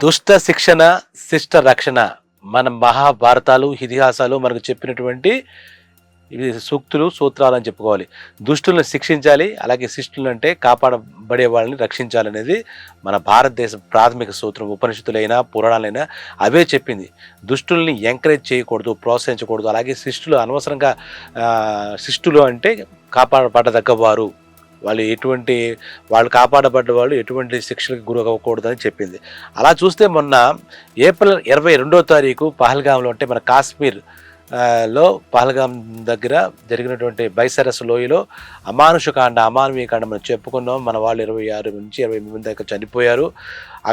దుష్ట శిక్షణ శిష్ట రక్షణ మన మహాభారతాలు ఇతిహాసాలు మనకు చెప్పినటువంటి ఇవి సూక్తులు సూత్రాలు అని చెప్పుకోవాలి. దుష్టులను శిక్షించాలి, అలాగే శిష్టులు అంటే కాపాడబడే వాళ్ళని రక్షించాలనేది మన భారతదేశ ప్రాథమిక సూత్రం. ఉపనిషత్తులైనా పురాణాలైనా అవే చెప్పింది. దుష్టుల్ని ఎంకరేజ్ చేయకూడదు, ప్రోత్సహించకూడదు. అలాగే శిష్టులు అనవసరంగా శిష్టులు అంటే కాపాడబడదగ్గవారు, వాళ్ళు కాపాడబడ్డ వాళ్ళు ఎటువంటి శిక్షలకు గురి అవ్వకూడదని చెప్పింది. అలా చూస్తే మొన్న ఏప్రిల్ 22వ తారీఖు పహల్గాంలో అంటే మన కాశ్మీర్ లో పహల్గాం దగ్గర జరిగినటువంటి బైసరస్ లోయలో అమానుషీయ కాండ మనం చెప్పుకున్నాం. మన వాళ్ళు 26 నుంచి 28 మంది దాకా చనిపోయారు.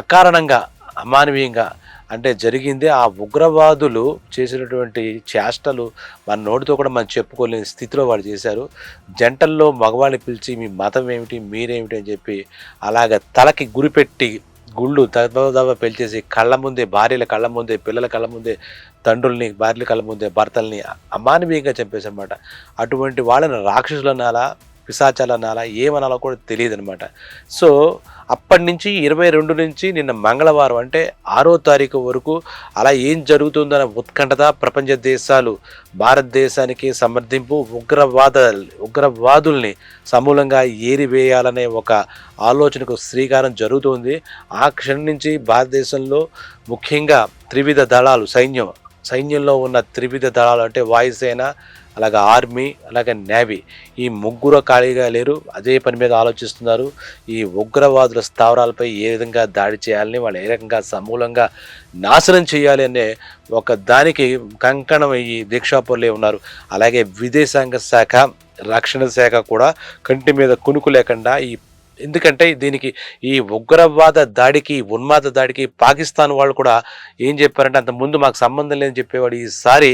అకారణంగా అమానవీయంగా అంటే జరిగింది. ఆ ఉగ్రవాదులు చేసినటువంటి చేష్టలు మన నోటితో కూడా మనం చెప్పుకోలేని స్థితిలో వాళ్ళు చేశారు. జంటల్లో మగవాళ్ళని పిలిచి మీ మతం ఏమిటి, మీరేమిటి అని చెప్పి అలాగ తలకి గురిపెట్టి గుళ్ళు దబదబ పెంచేసి కళ్ళ ముందే, భార్యల కళ్ళ ముందే, పిల్లల కళ్ళ ముందే, తండ్రుల్ని, భార్యల కళ్ళ ముందే భర్తల్ని అమానవీయంగా చంపేశారనమాట. అటువంటి వాళ్ళని రాక్షసులు అనాలా, పిశాచాలు అనాలా, ఏమనాలో కూడా తెలియదు అనమాట. సో అప్పటి నుంచి 22 నుంచి నిన్న మంగళవారం అంటే 6వ తారీఖు వరకు అలా ఏం జరుగుతుందన్న ఉత్కంఠత ప్రపంచ దేశాలు భారతదేశానికి సమర్థింపు ఉగ్రవాదుల్ని సమూలంగా ఏరివేయాలనే ఒక ఆలోచనకు శ్రీకారం జరుగుతుంది. ఆ క్షణం నుంచి భారతదేశంలో ముఖ్యంగా త్రివిధ దళాలు సైన్యంలో ఉన్న త్రివిధ దళాలు అంటే వాయుసేన, అలాగే ఆర్మీ, అలాగే నేవీ, ఈ ముగ్గురు ఖాళీగా లేరు. అదే పని మీద ఆలోచిస్తున్నారు. ఈ ఉగ్రవాదుల స్థావరాలపై ఏ విధంగా దాడి చేయాలని, వాళ్ళు ఏ రకంగా సమూలంగా నాశనం చేయాలి అనే ఒక దానికి కంకణం ఈ దీక్షాపరులే ఉన్నారు. అలాగే విదేశాంగ శాఖ, రక్షణ శాఖ కూడా కంటి మీద కునుకు లేకుండా ఎందుకంటే దీనికి ఈ ఉగ్రవాద దాడికి, ఉన్మాద దాడికి పాకిస్తాన్ వాళ్ళు కూడా ఏం చెప్పారంటే, అంత ముందు మాకు సంబంధం లేదని చెప్పేవాడు, ఈసారి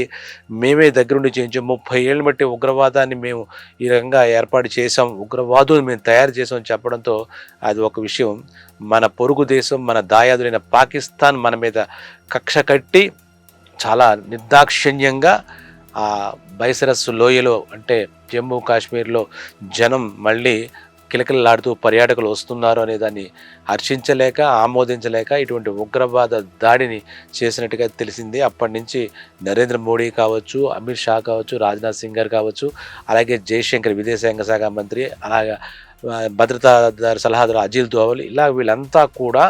మేమే దగ్గరుండి చేయించాం, 30 ఏళ్ళని బట్టి ఉగ్రవాదాన్ని మేము ఈ రకంగా ఏర్పాటు చేసాం, ఉగ్రవాదులు మేము తయారు చేసాం చెప్పడంతో అది ఒక విషయం. మన పొరుగు దేశం, మన దాయాదులైన పాకిస్తాన్ మన మీద కక్ష కట్టి చాలా నిర్దాక్షిణ్యంగా ఆ బైసరస్ లోయలో అంటే జమ్మూ కాశ్మీర్లో జనం మళ్ళీ కిలకిలలాడుతూ పర్యాటకులు వస్తున్నారు అనే దాన్ని హర్షించలేక, ఆమోదించలేక ఇటువంటి ఉగ్రవాద దాడిని చేసినట్టుగా తెలిసింది. అప్పటి నుంచి నరేంద్ర మోడీ కావచ్చు, అమిత్ షా కావచ్చు, రాజ్నాథ్ సింగ్ గారు కావచ్చు, అలాగే జయశంకర్ విదేశాంగ శాఖ మంత్రి, అలాగే భద్రతా సలహాదారు అజిత్ దోవల్, ఇలా వీళ్ళంతా కూడా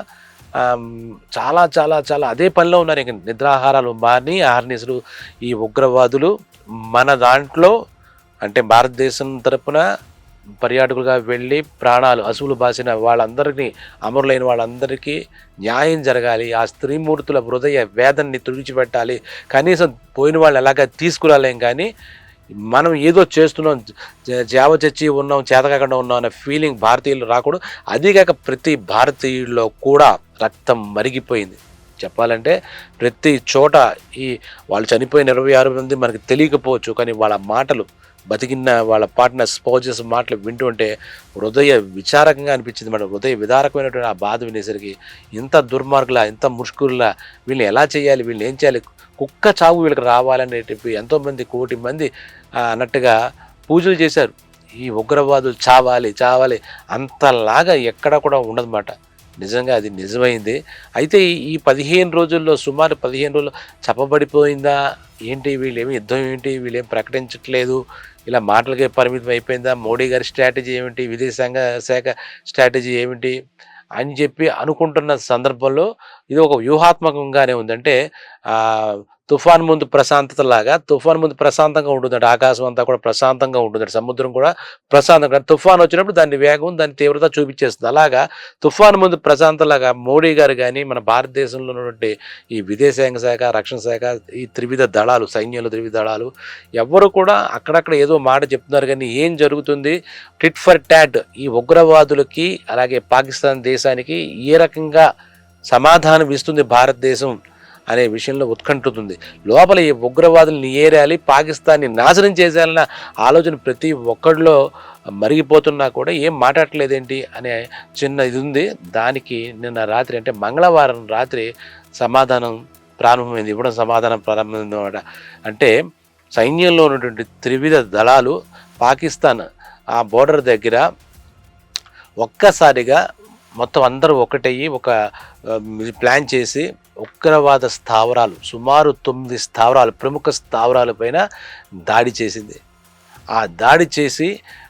చాలా చాలా చాలా అదే పనిలో ఉన్నారు. ఇంక నిద్రాహారాలు మాని ఆహర్నిశలు ఈ ఉగ్రవాదులు మన దాంట్లో అంటే భారతదేశం తరపున పర్యాటకులుగా వెళ్ళి ప్రాణాలు అసువులు బాసిన వాళ్ళందరినీ, అమరులైన వాళ్ళందరికీ న్యాయం జరగాలి. ఆ స్త్రీమూర్తుల హృదయ వేదనని తుడిచిపెట్టాలి. కనీసం పోయిన వాళ్ళు ఎలాగా తీసుకురాలేం, కానీ మనం ఏదో చేస్తున్నాం, జావ చచ్చి ఉన్నాం, చేతకాకుండా ఉన్నాం అనే ఫీలింగ్ భారతీయులు రాకూడదు. అదీగాక ప్రతి భారతీయుల్లో కూడా రక్తం మరిగిపోయింది. చెప్పాలంటే ప్రతి చోట వాళ్ళు చనిపోయిన 26 మంది మనకు తెలియకపోవచ్చు, కానీ వాళ్ళ మాటలు, బతికిన వాళ్ళ పార్ట్నర్ స్పౌజెస్ మాటలు వింటుంటే హృదయ విచారకంగా అనిపించింది. మన హృదయ విదారకమైనటువంటి ఆ బాధ వినేసరికి ఇంత దుర్మార్గులా, ఇంత ముష్కరులా, వీళ్ళని ఎలా చేయాలి, వీళ్ళని ఏం చేయాలి, కుక్క చావు వీళ్ళకి రావాలని ఎంతోమంది, 1 కోటి మంది అన్నట్టుగా పూజలు చేశారు. ఈ ఉగ్రవాదులు చావాలి అంతలాగా ఎక్కడ కూడా ఉండదన్నమాట. నిజంగా అది నిజమైంది. అయితే ఈ 15 రోజుల్లో, సుమారు 15 రోజుల్లో చెప్పబడిపోయిందా ఏంటి, వీళ్ళేమి యుద్ధం ఏంటి, వీళ్ళేం ప్రకటించట్లేదు, ఇలా మాటలకే పరిమితం అయిపోయిందా, మోడీ గారి స్ట్రాటజీ ఏమిటి, విదేశాంగ శాఖ స్ట్రాటజీ ఏమిటి అని చెప్పి అనుకుంటున్న సందర్భంలో ఇది ఒక వ్యూహాత్మకంగానే ఉంది. అంటే తుఫాన్ ముందు ప్రశాంతత లాగా, తుఫాన్ ముందు ప్రశాంతంగా ఉంటుందంట, ఆకాశం అంతా కూడా ప్రశాంతంగా ఉంటుందంట, సముద్రం కూడా ప్రశాంతంగా. తుఫాన్ వచ్చినప్పుడు దాని వేగం, దాని తీవ్రత చూపించేస్తుంది. అలాగా తుఫాన్ ముందు ప్రశాంతలాగా మోడీ గారు కానీ, మన భారతదేశంలో ఉన్నటువంటి ఈ విదేశాంగ శాఖ, రక్షణ శాఖ, ఈ త్రివిధ దళాలు, సైన్యంలో త్రివిధ దళాలు ఎవరు కూడా అక్కడక్కడ ఏదో మాట చెప్తున్నారు, కానీ ఏం జరుగుతుంది, టిట్ ఫర్ టాట్ ఈ ఉగ్రవాదులకి అలాగే పాకిస్తాన్ దేశానికి ఏ రకంగా సమాధానం ఇస్తుంది భారతదేశం అనే విషయంలో ఉత్కంఠుతుంది. లోపల ఈ ఉగ్రవాదుల్ని ఏరాలి, పాకిస్తాన్ని నాశనం చేసేయాలన్న ఆలోచన ప్రతి ఒక్కడిలో మరిగిపోతున్నా కూడా ఏం మాట్లాడలేదేంటి అనే చిన్న ఇది ఉంది. దానికి నిన్న రాత్రి అంటే మంగళవారం రాత్రి సమాధానం ప్రారంభమైంది అన్నమాట. అంటే సైన్యంలో ఉన్నటువంటి త్రివిధ దళాలు పాకిస్తాన్ ఆ బోర్డర్ దగ్గర ఒక్కసారిగా మొత్తం అందరూ ఒకటయ్యి ఒక ప్లాన్ చేసి ఉగ్రవాద స్థావరాలు సుమారు 9 స్థావరాలు ప్రముఖ స్థావరాల పైన దాడి చేసింది. ఆ దాడి చేసి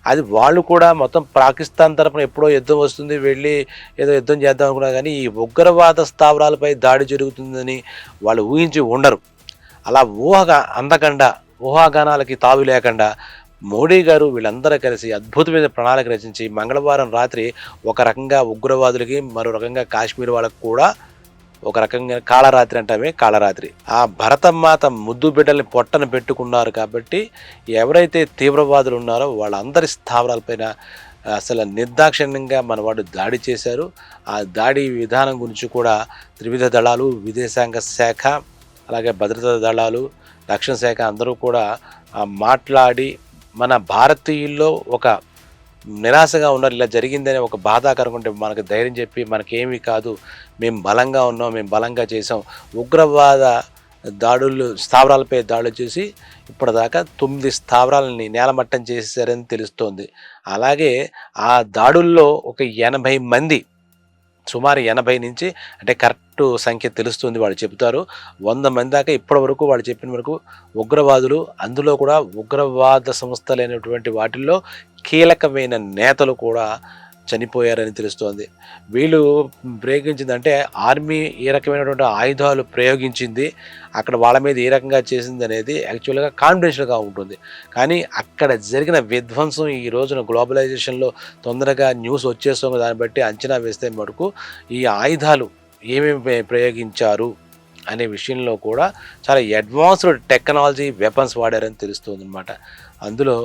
అది వాళ్ళు కూడా మొత్తం పాకిస్తాన్ తరపున ఎప్పుడో యుద్ధం వస్తుంది వెళ్ళి ఏదో యుద్ధం చేద్దాం అనుకున్నా కానీ ఈ ఉగ్రవాద స్థావరాలపై దాడి జరుగుతుందని వాళ్ళు ఊహించి ఉండరు. అలా అందకుండా ఊహాగానాలకి తావు లేకుండా మోడీ గారు వీళ్ళందరూ కలిసి అద్భుతమైన ప్రణాళిక రచించి మంగళవారం రాత్రి ఒక రకంగా ఉగ్రవాదులకి మరో రకంగా కాశ్మీర్ వాళ్ళకు కూడా ఒక రకంగా కాళరాత్రి అంటామే కాళరాత్రి ఆ భరతమాత ముద్దు బిడ్డల్ని పొట్టన పెట్టుకున్నారు. కాబట్టి ఎవరైతే తీవ్రవాదులు ఉన్నారో వాళ్ళందరి స్థావరాలపైన అసలు నిర్దాక్షిణ్యంగా మనవాడు దాడి చేశారు. ఆ దాడి విధానం గురించి కూడా త్రివిధ దళాలు, విదేశాంగ శాఖ, అలాగే భద్రతా దళాలు, రక్షణ శాఖ అందరూ కూడా మాట్లాడి మన భారతీయుల్లో ఒక నిరాశగా ఉన్నారు. ఇలా జరిగిందని ఒక బాధాకరంగా ఉంటే మనకు ధైర్యం చెప్పి మనకేమీ కాదు, మేము బలంగా ఉన్నాం, మేము బలంగా చేసాం. ఉగ్రవాద స్థావరాలపై దాడులు చేసి ఇప్పటిదాకా 9 స్థావరాలని నేలమట్టం చేశారని తెలుస్తోంది. అలాగే ఆ దాడుల్లో ఒక 80 మంది, సుమారు 80 నుంచి అంటే కరెక్ట్ సంఖ్య తెలుస్తుంది వాళ్ళు చెబుతారు, 100 మంది దాకా ఇప్పటి వరకు వాళ్ళు చెప్పిన వరకు ఉగ్రవాదులు, అందులో కూడా ఉగ్రవాద సంస్థలైనటువంటి వాటిల్లో కీలకమైన నేతలు కూడా చనిపోయారని తెలుస్తోంది. వీళ్ళు ప్రయోగించిందంటే ఆర్మీ ఏ రకమైనటువంటి ఆయుధాలు ప్రయోగించింది, అక్కడ వాళ్ళ మీద ఏ రకంగా చేసింది అనేది యాక్చువల్గా కాన్ఫిడెన్షియల్గా ఉంటుంది. కానీ అక్కడ జరిగిన విధ్వంసం ఈ రోజున గ్లోబలైజేషన్లో తొందరగా న్యూస్ వచ్చేస్తుంది, దాన్ని బట్టి అంచనా వేస్తే మటుకు ఈ ఆయుధాలు ఏమేమి ప్రయోగించారు అనే విషయంలో కూడా చాలా అడ్వాన్స్డ్ టెక్నాలజీ వెపన్స్ వాడారని తెలుస్తుంది అనమాట. అందులో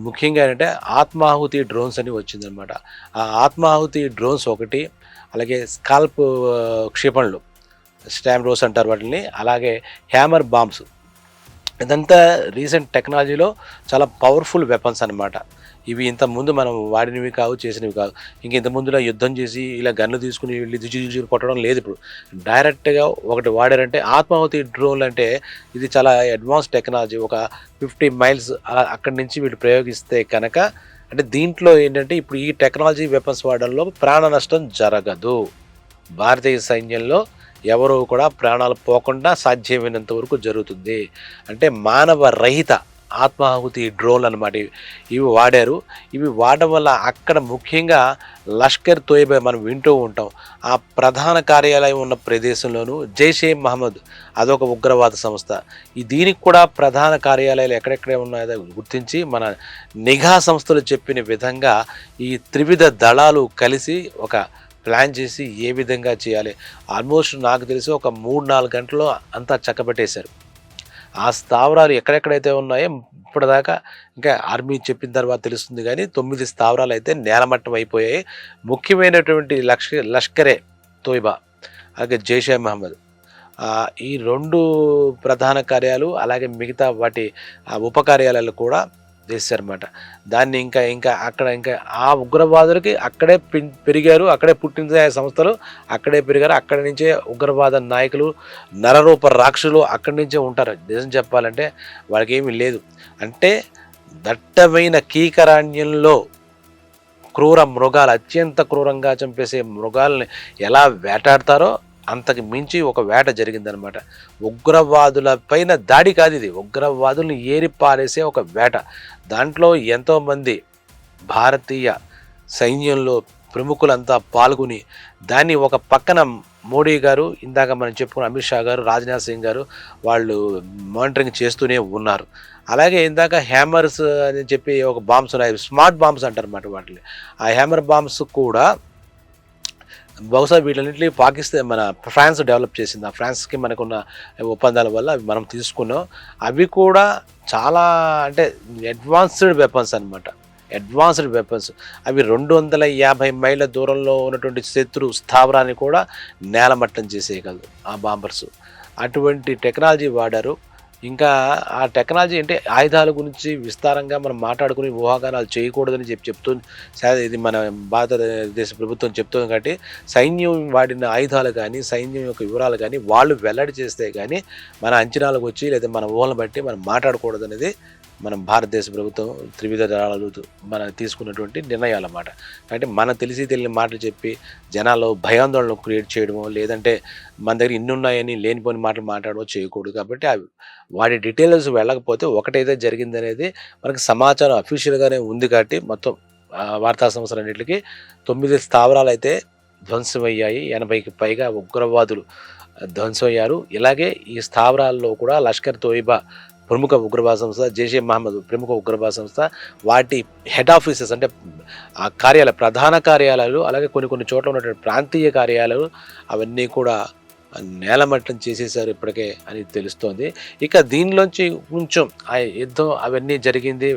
ముఖ్యంగా ఏంటంటే ఆత్మాహుతి డ్రోన్స్ అని వచ్చిందనమాట. ఆ ఆత్మాహుతి డ్రోన్స్ ఒకటి, అలాగే స్కాల్ప్ క్షిపణులు, స్టామ్ రోస్ అంటారు వాటిని, అలాగే హ్యామర్ బాంబ్స్, ఇదంతా రీసెంట్ టెక్నాలజీలో చాలా పవర్ఫుల్ వెపన్స్ అనమాట. ఇవి ఇంతకుముందు మనం వాడినవి కావు, చేసినవి కావు. ఇంక ఇంతకుముందులో యుద్ధం చేసి ఇలా గన్ను తీసుకుని వెళ్ళి దిజి కొట్టడం లేదు. ఇప్పుడు డైరెక్ట్గా ఒకటి వాడారంటే ఆత్మాహుతి డ్రోన్లు అంటే ఇది చాలా అడ్వాన్స్ టెక్నాలజీ. ఒక 50 మైల్స్ అలా అక్కడి నుంచి వీళ్ళు ప్రయోగిస్తే కనుక, అంటే దీంట్లో ఏంటంటే ఇప్పుడు ఈ టెక్నాలజీ వెపన్స్ వాడడంలో ప్రాణ నష్టం జరగదు. భారతీయ సైన్యంలో ఎవరు కూడా ప్రాణాలు పోకుండా సాధ్యమైనంత వరకు జరుగుతుంది. అంటే మానవ రహిత ఆత్మాహుతి డ్రోన్లు అనమాట ఇవి వాడారు. ఇవి వాడడం వల్ల అక్కడ ముఖ్యంగా లష్కర్ తోయిబా మనం వింటూ ఉంటాం, ఆ ప్రధాన కార్యాలయం ఉన్న ప్రదేశంలోనూ జైషే మహమ్మద్ అదొక ఉగ్రవాద సంస్థ. దీనికి కూడా ప్రధాన కార్యాలయాలు ఎక్కడెక్కడ ఉన్నాయో గుర్తించి మన నిఘా సంస్థలు చెప్పిన విధంగా ఈ త్రివిధ దళాలు కలిసి ఒక ప్లాన్ చేసి ఏ విధంగా చేయాలి, ఆల్మోస్ట్ నాకు తెలిసి ఒక 3-4 గంటల్లో అంతా చక్కబెట్టేశారు. ఆ స్థావరాలు ఎక్కడెక్కడైతే ఉన్నాయో ఇప్పటిదాకా ఇంకా ఆర్మీ చెప్పిన తర్వాత తెలుస్తుంది, కానీ 9 స్థావరాలు అయితే నేలమట్టం అయిపోయాయి. ముఖ్యమైనటువంటి లష్కరే తోయిబా, అలాగే జైషే మహమ్మద్, ఈ 2 ప్రధాన కార్యాలు, అలాగే మిగతా వాటి ఉప కార్యాలయాలు కూడా చేశారన్నమాట. దాన్ని ఇంకా అక్కడ ఆ ఉగ్రవాదులకి అక్కడే పెరిగారు, అక్కడే పుట్టిన సంస్థలు అక్కడే పెరిగారు, అక్కడి నుంచే ఉగ్రవాద నాయకులు, నరరూప రాక్షసులు అక్కడి నుంచే ఉంటారు. నిజం చెప్పాలంటే వాళ్ళకి ఏమీ లేదు. అంటే దట్టమైన కీకరాణ్యంలో క్రూర మృగాలు, అత్యంత క్రూరంగా చంపేసే మృగాల్ని ఎలా వేటాడతారో అంతకు మించి ఒక వేట జరిగిందనమాట. ఉగ్రవాదుల పైన దాడి కాదు ఇది, ఉగ్రవాదుల్ని ఏరిపారేసే ఒక వేట. దాంట్లో ఎంతోమంది భారతీయ సైన్యంలో ప్రముఖులంతా పాల్గొని దాన్ని ఒక పక్కన మోడీ గారు, ఇందాక మనం చెప్పుకున్న అమిత్ షా గారు, రాజ్నాథ్ సింగ్ గారు వాళ్ళు మానిటరింగ్ చేస్తూనే ఉన్నారు. అలాగే ఇందాక హ్యామర్స్ అని చెప్పి ఒక బాంబ్స్ ఉన్నాయి, స్మార్ట్ బాంబ్స్ అంటారు అన్నమాట వాటిని. ఆ హ్యామర్ బాంబ్స్ కూడా బహుశా వీటన్నింటినీ పాకిస్తాన్ మన ఫ్రాన్స్ డెవలప్ చేసింది. ఆ ఫ్రాన్స్కి మనకున్న ఒప్పందాల వల్ల అవి మనం తీసుకున్నాం. అవి కూడా చాలా అంటే అడ్వాన్స్డ్ వెపన్స్ అనమాట, అడ్వాన్స్డ్ వెపన్స్. అవి 250 మైళ్ళ దూరంలో ఉన్నటువంటి శత్రు స్థావరాన్ని కూడా నేలమట్టం చేసేయగలదు ఆ బాంబర్స్. అటువంటి టెక్నాలజీ వాడారు. ఇంకా ఆ టెక్నాలజీ అంటే ఆయుధాల గురించి విస్తారంగా మనం మాట్లాడుకుని ఊహాగానాలు చేయకూడదని చెప్తుంది. ఇది మన భారతదేశ ప్రభుత్వం చెప్తుంది. కాబట్టి సైన్యం వాడిన ఆయుధాలు కానీ, సైన్యం యొక్క వివరాలు కానీ వాళ్ళు వెల్లడి చేస్తే కానీ మన అంచనాలకు వచ్చి లేదా మన ఊహలను బట్టి మనం మాట్లాడకూడదు అనేది మనం భారతదేశ ప్రభుత్వం త్రివిధ దళాలు మన తీసుకున్నటువంటి నిర్ణయాలు అన్నమాట. అంటే మన తెలిసి తెలియని మాటలు చెప్పి జనాల్లో భయాందోళన క్రియేట్ చేయడమో, లేదంటే మన దగ్గర ఇన్నున్నాయని లేనిపోని మాటలు మాట్లాడమో చేయకూడదు. కాబట్టి వాటి డీటెయిల్స్ వెళ్ళకపోతే ఒకటైతే జరిగిందనేది మనకు సమాచారం అఫీషియల్‌గానే ఉంది కాబట్టి మొత్తం వార్తా సంస్థలన్నిటికి 9 స్థావరాలైతే ధ్వంసమయ్యాయి. 80కి పైగా ఉగ్రవాదులు ధ్వంసమయ్యారు. ఇలాగే ఈ స్థావరాల్లో కూడా లష్కర్ తోయిబా ప్రముఖ ఉగ్రవాద సంస్థ, జైషే మహమ్మద్ ప్రముఖ ఉగ్రవాద సంస్థ, వాటి హెడ్ ఆఫీసెస్ అంటే ఆ ప్రధాన కార్యాలయాలు, అలాగే కొన్ని చోట్ల ఉన్నటువంటి ప్రాంతీయ కార్యాలయాలు అవన్నీ కూడా నేలమట్టం చేసేసారు ఇప్పటికే అని తెలుస్తోంది. ఇక దీనిలోంచి కొంచెం ఆ యుద్ధం అవన్నీ జరిగింది,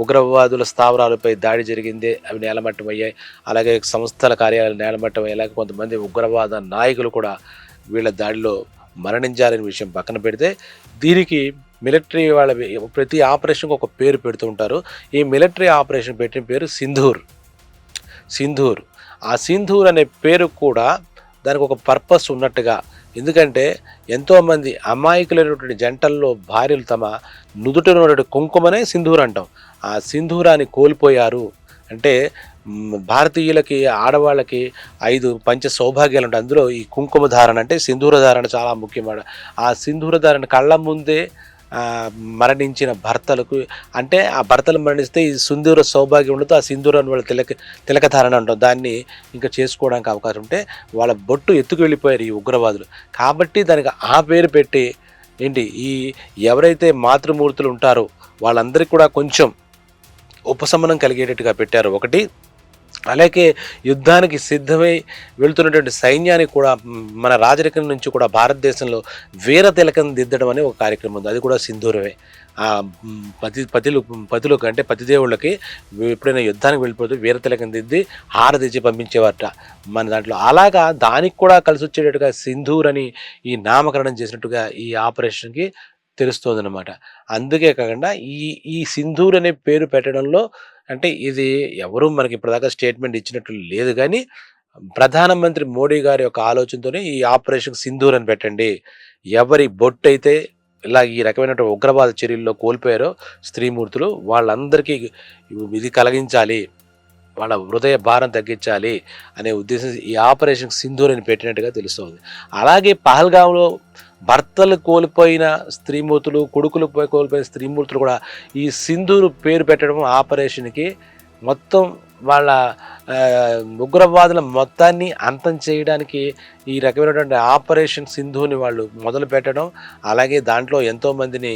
ఉగ్రవాదుల స్థావరాలపై దాడి జరిగింది, అవి నేలమట్టం అయ్యాయి. అలాగే సంస్థల కార్యాలయాలు నేలమట్టం అయ్యాయి. అలాగే కొంతమంది ఉగ్రవాద నాయకులు కూడా వీళ్ళ దాడిలో మరణించారనే విషయం పక్కన పెడితే, దీనికి మిలిటరీ వాళ్ళ ప్రతి ఆపరేషన్కి ఒక పేరు పెడుతూ ఉంటారు. ఈ మిలిటరీ ఆపరేషన్ పెట్టిన పేరు సింధూర్. ఆ సింధూర్ అనే పేరు కూడా దానికి ఒక పర్పస్ ఉన్నట్టుగా, ఎందుకంటే ఎంతోమంది అమాయకులైనటువంటి జంటల్లో భార్యలు తమ నుదుటిన ఉన్నటువంటి కుంకుమనే సింధూర్ అంటాం. ఆ సింధూరాన్ని కోల్పోయారు. అంటే భారతీయులకి, ఆడవాళ్ళకి 5 పంచ సౌభాగ్యాలు ఉంటాయి. అందులో ఈ కుంకుమ ధారణ అంటే సింధూర ధారణ చాలా ముఖ్యమైన. ఆ సింధూర ధారణ కళ్ళ ముందే మరణించిన భర్తలకు, అంటే ఆ భర్తలు మరణిస్తే ఈ సింధూర సౌభాగ్యం ఉండదు, ఆ సింధూరాన్ని వాళ్ళ తిలక ధారణ అంటాం. దాన్ని ఇంకా చేసుకోవడానికి అవకాశం ఉంటే వాళ్ళ బొట్టు ఎత్తుకు వెళ్ళిపోయారు ఈ ఉగ్రవాదులు. కాబట్టి దానికి ఆ పేరు పెట్టి ఈ ఎవరైతే మాతృమూర్తులు ఉంటారో వాళ్ళందరికీ కూడా కొంచెం ఉపశమనం కలిగేటట్టుగా పెట్టారు ఒకటి. అలాగే యుద్ధానికి సిద్ధమై వెళుతున్నటువంటి సైన్యానికి కూడా మన రాజరికం నుంచి కూడా భారతదేశంలో వీర తిలకం దిద్దడం అనే ఒక కార్యక్రమం ఉంది. అది కూడా సింధూరమే. పతులకు అంటే పతిదేవుళ్ళకి ఎప్పుడైనా యుద్ధానికి వెళ్ళిపోతే వీర తిలకం దిద్ది హారతిచ్చి పంపించేవారట మన దాంట్లో. అలాగా దానికి కూడా కలిసి వచ్చేటట్టుగా సింధూర్ అని ఈ నామకరణం చేసినట్టుగా ఈ ఆపరేషన్కి తెలుస్తోందనమాట. అందుకే కాకుండా ఈ సింధూర్ అనే పేరు పెట్టడంలో, అంటే ఇది ఎవరు మనకి ఇప్పటిదాకా స్టేట్మెంట్ ఇచ్చినట్టు లేదు, కానీ ప్రధానమంత్రి మోడీ గారి యొక్క ఆలోచనతోనే ఈ ఆపరేషన్ సింధూర్ అని పెట్టండి. ఎవరి బొట్టు అయితే ఇలా ఈ రకమైన ఉగ్రవాద చర్యల్లో కోల్పోయారో స్త్రీమూర్తులు, వాళ్ళందరికీ ఇది కలిగించాలి, వాళ్ళ హృదయ భారం తగ్గించాలి అనే ఉద్దేశం ఈ ఆపరేషన్ సింధూర్ అని పెట్టినట్టుగా తెలుస్తుంది. అలాగే పహల్గాంలో భర్తలు కోల్పోయిన స్త్రీమూర్తులు, కొడుకులు కోల్పోయిన స్త్రీమూర్తులు కూడా ఈ సింధూరు పేరు పెట్టడం ఆపరేషన్కి మొత్తం వాళ్ళ ఉగ్రవాదుల మొత్తాన్ని అంతం చేయడానికి ఈ రకమైనటువంటి ఆపరేషన్ సింధూని వాళ్ళు మొదలు పెట్టడం, అలాగే దాంట్లో ఎంతోమందిని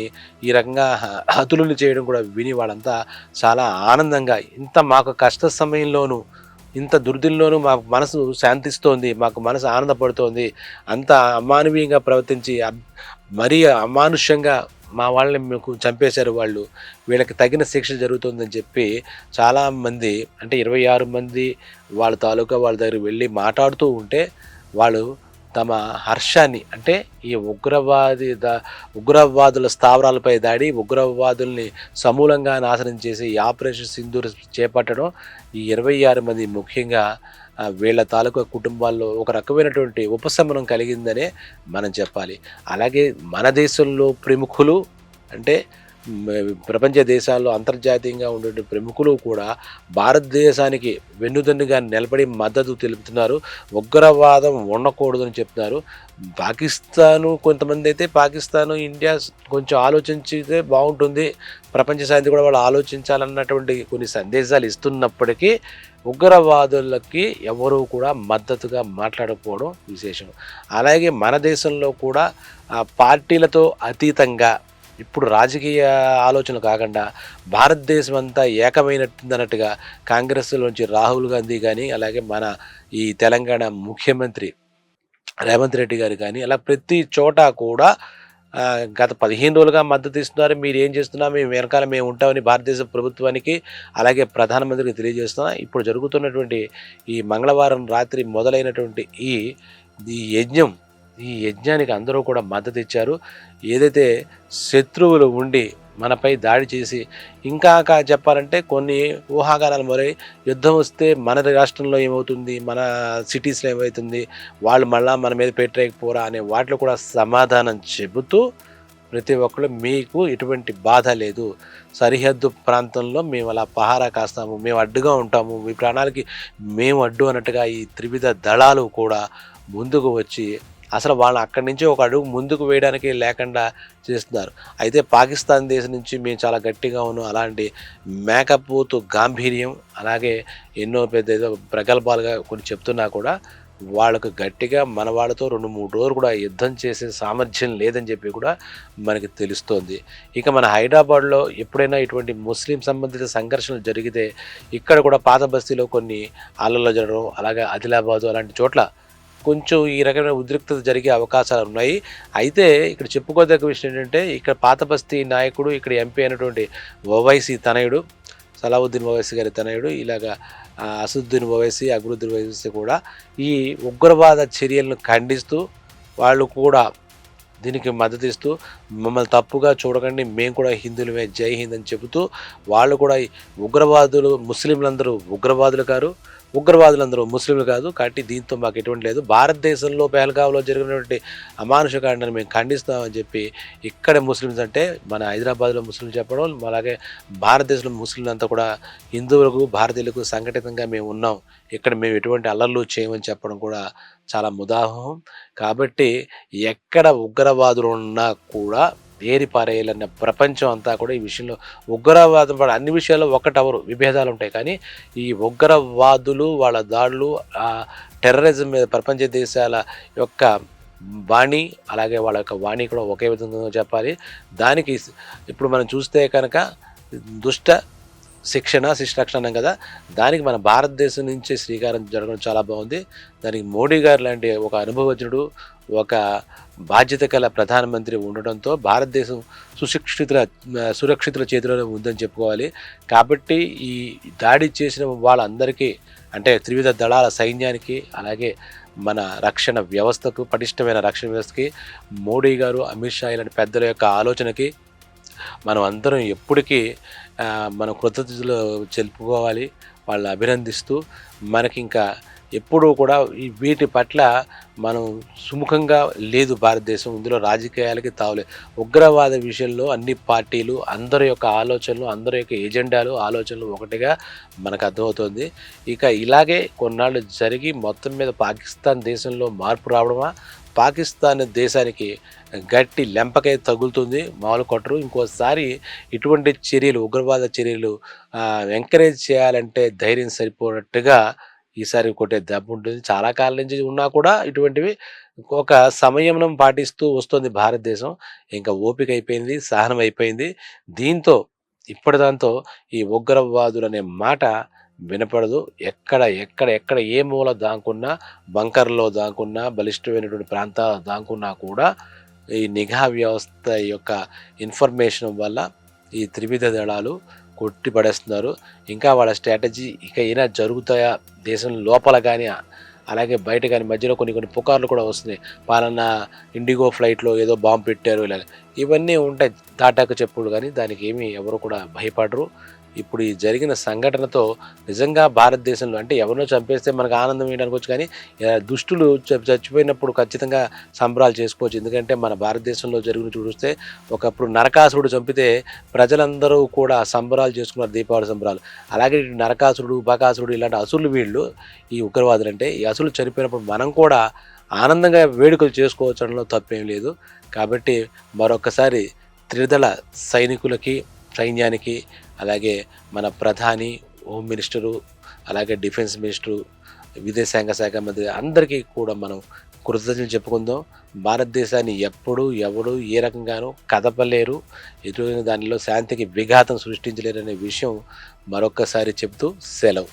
ఈ రకంగా హతులను చేయడం కూడా విని వాళ్ళంతా చాలా ఆనందంగా, ఇంత మాకు కష్ట సమయంలోనూ ఇంత దుర్దిల్లోనూ మాకు మనసు శాంతిస్తోంది, మాకు మనసు ఆనందపడుతోంది, అంత అమానవీయంగా ప్రవర్తించి మరీ అమానుష్యంగా మా వాళ్ళని మీకు చంపేశారు, వాళ్ళు వీళ్ళకి తగిన శిక్ష జరుగుతుందని చెప్పి చాలామంది, అంటే 26 మంది వాళ్ళ తాలూకా వాళ్ళ దగ్గర వెళ్ళి మాట్లాడుతూ ఉంటే వాళ్ళు తమ హర్షాన్ని, అంటే ఈ ఉగ్రవాదుల స్థావరాలపై దాడి, ఉగ్రవాదుల్ని సమూలంగా నాశనం చేసి ఈ ఆపరేషన్ సింధూర్ చేపట్టడం, ఈ 26 మంది ముఖ్యంగా వీళ్ళ తాలూకా కుటుంబాల్లో ఒక రకమైనటువంటి ఉపశమనం కలిగిందనే మనం చెప్పాలి. అలాగే మన దేశంలో ప్రముఖులు, అంటే ప్రపంచ దేశాల్లో అంతర్జాతీయంగా ఉండే ప్రముఖులు కూడా భారతదేశానికి వెన్నుదన్నుగా నిలబడి మద్దతు తెలుపుతున్నారు. ఉగ్రవాదం ఉండకూడదని చెప్తున్నారు. కొంతమంది అయితే పాకిస్తాను, ఇండియా కొంచెం ఆలోచించితే బాగుంటుంది, ప్రపంచ శాంతి కూడా వాళ్ళు ఆలోచించాలన్నటువంటి కొన్ని సందేశాలు ఇస్తున్నప్పటికీ ఉగ్రవాదులకి ఎవరూ కూడా మద్దతుగా మాట్లాడకపోవడం విశేషం. అలాగే మన దేశంలో కూడా పార్టీలతో అతీతంగా ఇప్పుడు రాజకీయ ఆలోచనలు కాకుండా భారతదేశం అంతా ఏకమైనట్టుగా కాంగ్రెస్లోంచి రాహుల్ గాంధీ కానీ, అలాగే మన ఈ తెలంగాణ ముఖ్యమంత్రి రేవంత్ రెడ్డి గారు కానీ, అలా ప్రతి చోట కూడా గత 15 రోజులుగా మద్దతు ఇస్తున్నారు. మీరు ఏం చేస్తున్నా మేము వెనకాల మేము ఉంటామని భారతదేశ ప్రభుత్వానికి, అలాగే ప్రధానమంత్రికి తెలియజేస్తున్నా. ఇప్పుడు జరుగుతున్నటువంటి ఈ మంగళవారం రాత్రి మొదలైనటువంటి ఈ యజ్ఞానికి అందరూ కూడా మద్దతు ఇచ్చారు. ఏదైతే శత్రువులు ఉండి మనపై దాడి చేసి, ఇంకా చెప్పాలంటే కొన్ని ఊహాగానాలు మొదలై, యుద్ధం వస్తే మన రాష్ట్రంలో ఏమవుతుంది, మన సిటీస్లో ఏమవుతుంది, వాళ్ళు మళ్ళా మన మీద పెట్టలేకపోరా అనే వాటిలో కూడా సమాధానం చెబుతూ ప్రతి ఒక్కళ్ళు మీకు ఎటువంటి బాధ లేదు, సరిహద్దు ప్రాంతంలో మేము అలా పహారా కాస్తాము, మేము అడ్డుగా ఉంటాము, మీ ప్రాణాలకి మేము అడ్డు అన్నట్టుగా ఈ త్రివిధ దళాలు కూడా ముందుకు వచ్చి అసలు వాళ్ళని అక్కడి నుంచి ఒక అడుగు ముందుకు వేయడానికి లేకుండా చేస్తున్నారు. అయితే పాకిస్తాన్ దేశం నుంచి మేము చాలా గట్టిగా ఉన్నాం అలాంటి మేకపోతు గాంభీర్యం, అలాగే ఎన్నో పెద్ద ఏదో ప్రగల్భాలుగా కొన్ని చెప్తున్నా కూడా వాళ్ళకు గట్టిగా మన వాళ్ళతో 2-3 రోజులు కూడా యుద్ధం చేసే సామర్థ్యం లేదని చెప్పి కూడా మనకి తెలుస్తోంది. ఇక మన హైదరాబాద్లో ఎప్పుడైనా ఇటువంటి ముస్లిం సంబంధిత సంఘర్షణలు జరిగితే ఇక్కడ కూడా పాత బస్తీలో కొన్ని ఆలల్లో జరగడం, అలాగే ఆదిలాబాదు అలాంటి చోట్ల కొంచెం ఈ రకమైన ఉద్రిక్తత జరిగే అవకాశాలు ఉన్నాయి. అయితే ఇక్కడ చెప్పుకోదగ్గ విషయం ఏంటంటే ఇక్కడ పాత బస్తీ నాయకుడు, ఇక్కడ ఎంపీ అయినటువంటి ఓవైసీ తనయుడు, సలావుద్దీన్ ఓవైసీ గారి తనయుడు, ఇలాగా అసదుద్దీన్ ఓవైసీ, అక్బరుద్దీన్ ఓవైసీ కూడా ఈ ఉగ్రవాద చర్యలను ఖండిస్తూ వాళ్ళు కూడా దీనికి మద్దతు ఇస్తూ మమ్మల్ని తప్పుగా చూడకండి, మేము కూడా హిందువులమే, జై హింద్ అని చెబుతూ వాళ్ళు కూడా ఉగ్రవాదులు, ముస్లింలందరూ ఉగ్రవాదులు కారు, ఉగ్రవాదులందరూ ముస్లింలు కాదు, కాబట్టి దీంతో మాకు ఎటువంటి లేదు, భారతదేశంలో పెహల్గాంలో జరిగినటువంటి అమానుషకాండని మేము ఖండిస్తామని చెప్పి ఇక్కడ ముస్లిమ్స్ అంటే మన హైదరాబాద్లో ముస్లింలు చెప్పడం, అలాగే భారతదేశంలో ముస్లింలు అంతా కూడా హిందువులకు, భారతీయులకు సంఘటితంగా మేము ఉన్నాం, ఇక్కడ మేము ఎటువంటి అల్లర్లు చేయమని చెప్పడం కూడా చాలా ముదాహం. కాబట్టి ఎక్కడ ఉగ్రవాదులు ఉన్నా కూడా ఏరిపారేయాలన్న ప్రపంచం అంతా కూడా ఈ విషయంలో ఉగ్రవాదం పడ అన్ని విషయాల్లో ఒకటవరు, విభేదాలు ఉంటాయి, కానీ ఈ ఉగ్రవాదులు వాళ్ళ దాడులు టెర్రరిజం మీద ప్రపంచ దేశాల యొక్క వాణి, అలాగే వాళ్ళ యొక్క వాణి కూడా ఒకే విధంగా చెప్పాలి. దానికి ఇప్పుడు మనం చూస్తే కనుక దుష్ట శిక్షరక్షణ అన్నాం కదా, దానికి మన భారతదేశం నుంచి శ్రీకారం జరగడం చాలా బాగుంది. దానికి మోడీ గారు లాంటి ఒక అనుభవజ్ఞుడు, ఒక బాధ్యత గల ప్రధానమంత్రి ఉండడంతో భారతదేశం సురక్షితుల చేతిలోనే ఉందని చెప్పుకోవాలి. కాబట్టి ఈ దాడి చేసిన వాళ్ళందరికీ అంటే త్రివిధ దళాల సైన్యానికి, అలాగే మన రక్షణ వ్యవస్థకు, పటిష్టమైన రక్షణ వ్యవస్థకి, మోడీ గారు, అమిత్ షా ఇలాంటి పెద్దల యొక్క ఆలోచనకి మనం అందరం ఎప్పటికీ మనం కృతజ్ఞతలు చెప్పుకోవాలి, వాళ్ళని అభినందిస్తూ మనకి ఇంకా ఎప్పుడూ కూడా వీటి పట్ల మనం సుముఖంగా లేదు భారతదేశం, ఇందులో రాజకీయాలకి తావులేదు. ఉగ్రవాద విషయంలో అన్ని పార్టీలు, అందరి యొక్క ఆలోచనలు, అందరి యొక్క ఎజెండాలు, ఆలోచనలు ఒకటిగా మనకు అర్థమవుతుంది. ఇక ఇలాగే కొన్నాళ్ళు జరిగి మొత్తం మీద పాకిస్తాన్ దేశంలో మార్పు రావడమా, పాకిస్తాన్ దేశానికి గట్టి లెంపకై తగులుతుంది, మామూలు కొట్టరు. ఇంకోసారి ఇటువంటి చర్యలు, ఉగ్రవాద చర్యలు ఎంకరేజ్ చేయాలంటే ధైర్యం సరిపోనట్టుగా ఈసారి కొట్టే దెబ్బ ఉంటుంది. చాలా కాలం నుంచి ఉన్నా కూడా ఇటువంటివి ఒక సంయమనం పాటిస్తూ వస్తుంది భారతదేశం. ఇంకా ఓపిక అయిపోయింది, సహనం అయిపోయింది. దీంతో ఇప్పటిదాంతో ఈ ఉగ్రవాదులు అనే మాట వినపడదు. ఎక్కడ ఎక్కడ ఎక్కడ ఏ మూల దాక్కున్నా, బంకర్లో దాక్కున్నా, బలిష్టమైనటువంటి ప్రాంతాలు దాక్కున్నా కూడా ఈ నిఘా వ్యవస్థ యొక్క ఇన్ఫర్మేషన్ వల్ల ఈ త్రివిధ దళాలు కొట్టి పడేస్తున్నారు. ఇంకా వాళ్ళ స్ట్రాటజీ ఇక అయినా జరుగుతాయా దేశం లోపల కానీ, అలాగే బయట కానీ మధ్యలో కొన్ని పుకార్లు కూడా వస్తున్నాయి, పాలనా ఇండిగో ఫ్లైట్లో ఏదో బాంబు పెట్టారు ఇలాగ, ఇవన్నీ ఉంటాయి తాటాకు చెప్పుడు, కానీ దానికి ఏమీ ఎవరు కూడా భయపడరు. ఇప్పుడు ఈ జరిగిన సంఘటనతో నిజంగా భారతదేశంలో అంటే ఎవరినో చంపేస్తే మనకు ఆనందం ఏంటనుకోవచ్చు, కానీ దుష్టులు చచ్చిపోయినప్పుడు ఖచ్చితంగా సంబరాలు చేసుకోవచ్చు. ఎందుకంటే మన భారతదేశంలో జరిగిన చూస్తే ఒకప్పుడు నరకాసురుడు చంపితే ప్రజలందరూ కూడా సంబరాలు చేసుకున్నారు, దీపావళి సంబరాలు. అలాగే నరకాసురుడు, బకాసురుడు ఇలాంటి అసురులు వీళ్ళు ఈ ఉగ్రవాదులు. అంటే ఈ అసురులు చనిపోయినప్పుడు మనం కూడా ఆనందంగా వేడుకలు చేసుకోవచ్చు అనడంలో తప్పేం లేదు. కాబట్టి మరొకసారి త్రిదళ సైనికులకి, సైన్యానికి, అలాగే మన ప్రధాని, హోమ్ మినిస్టరు, అలాగే డిఫెన్స్ మినిస్టరు, విదేశాంగ శాఖ మంత్రి అందరికీ కూడా మనం కృతజ్ఞతలు చెప్పుకుందాం. భారతదేశాన్ని ఎప్పుడు ఎవడు ఏ రకంగానూ కదపలేరు, ఎటువంటి దానిలో శాంతికి విఘాతం సృష్టించలేరు అనే విషయం మరొక్కసారి చెప్తూ సెలవు.